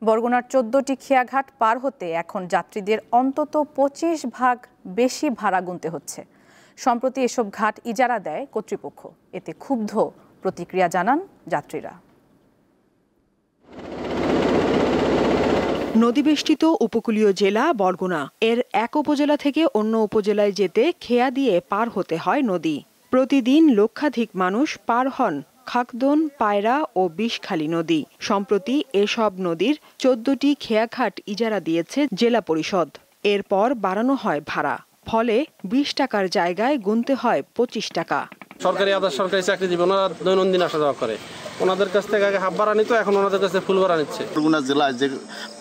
বরগুনার ১৪টি খেয়াঘাট পার হতে এখন যাত্রীদের অন্তত ২৫ ভাগ বেশি ভাড়া গুনতে হচ্ছে। সম্প্রতি এসব ঘাট ইজারা দেয় কর্তৃপক্ষ। এতে ক্ষুব্ধ প্রতিক্রিয়া জানান যাত্রীরা। নদীবেষ্টিত উপকূলীয় জেলা বরগুনা। এর এক উপজেলা থেকে অন্য উপজেলায় যেতে খেয়া দিয়ে পার হতে হয় নদী। প্রতিদিন লক্ষাধিক মানুষ পার হন খাকদন, পায়রা ও বিষখালী নদী। সম্প্রতি এসব নদীর ১৪টি খেয়াঘাট ইজারা দিয়েছে জেলা পরিষদ। এরপর বাড়ানো হয় ভাড়া, ফলে ২০ টাকার জায়গায় গুনতে হয় ২৫ টাকা। সরকারি আদার সরকারি চাকরিজীবী ওনারা দৈনন্দিন আসা যাওয়া করে, ওনাদের কাছ থেকে আগে হাফ ভাড়া নিত, এখন ওনাদের কাছে ফুল ভাড়া নিচ্ছে। বরগুনা জেলায় যে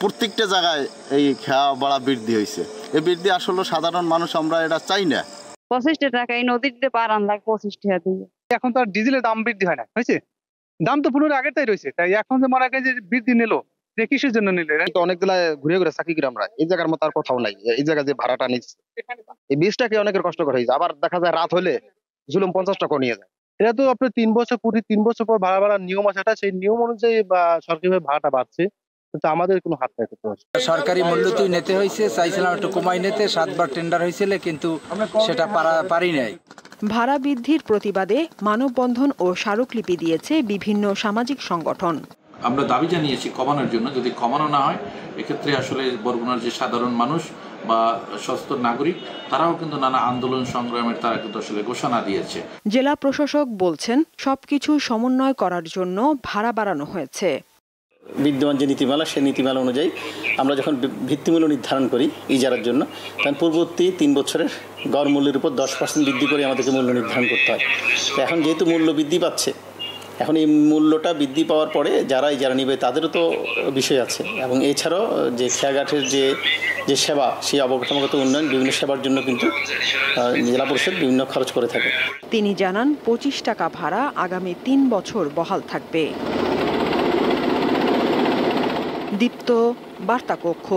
প্রত্যেকটা জায়গায় এই খেয়া ভাড়া বৃদ্ধি হয়েছে, এই বৃদ্ধি আসলে সাধারণ মানুষ আমরা এটা চাই না। ২৫ টাকা এই নদীতে পার আনলাম ২৫ টাকা দিয়ে। এখন তো আর ডিজেলের দাম বৃদ্ধি হয় না, হয়েছে দাম তো পুরো আগেরটাই রয়েছে, তাই এখন যে মনে হয় যে বৃদ্ধি নিল কিসের জন্য নিলে। অনেক জেলায় ঘুরে ঘুরে চাকরি করি আমরা, এই জায়গার মতো আর কোথাও নাই। এই জায়গায় যে ভাড়াটা নিচ্ছে এই ২০ টাকা অনেকের কষ্ট করে হয়েছে। আবার দেখা যায় রাত হলে জুলুম ৫০ টাকা নিয়ে যায়। এটা তো আপনার ৩ বছর পুরি ৩ বছর পর ভাড়া বাড়ার নিয়ম আছে, সেই নিয়ম অনুযায়ী বা সরকারিভাবে ভাড়াটা বাড়ছে, কিন্তু আমাদের কোনো হাত নাই করতে পারছে। সরকারি মূল্য তুই নিতে হয়েছে, চাইছিলাম একটু কমাই নিতে, ৭ বার টেন্ডার হয়েছিল কিন্তু সেটা পারি নাই। ভাড়া বৃদ্ধির প্রতিবাদে মানববন্ধন ও স্মারকলিপি দিয়েছে বিভিন্ন সামাজিক সংগঠন। আমরা দাবি জানিয়েছি কমানোর জন্য, যদি কমানো না হয় এক্ষেত্রে আসলে বরগুনার যে সাধারণ মানুষ বা সচেতন নাগরিক তারাও কিন্তু নানা আন্দোলন সংগ্রামের তারা কিন্তু আসলে ঘোষণা দিয়েছে। জেলা প্রশাসক বলছেন সবকিছু সমন্বয় করার জন্য ভাড়া বাড়ানো হয়েছে। বিদ্যমান যে নীতিমালা সেই নীতিমালা অনুযায়ী আমরা যখন ভিত্তিমূল্য নির্ধারণ করি ইজারার জন্য, তখন পূর্ববর্তী 3 বছরের গড় মূল্যের উপর 10% বৃদ্ধি করে আমাদেরকে মূল্য নির্ধারণ করতে হয়। তো এখন যেহেতু মূল্য বৃদ্ধি পাচ্ছে, এখন এই মূল্যটা বৃদ্ধি পাওয়ার পরে যারা ইজারা নিবে তাদেরও তো বিষয় আছে, এবং এছাড়াও যে খেয়াঘাটের যে সেবা, সেই অবকাঠামোগত উন্নয়ন, বিভিন্ন সেবার জন্য কিন্তু জেলা পরিষদ বিভিন্ন খরচ করে থাকে। তিনি জানান ২৫ টাকা ভাড়া আগামী ৩ বছর বহাল থাকবে। দীপ্ত, বার্তা কক্ষ।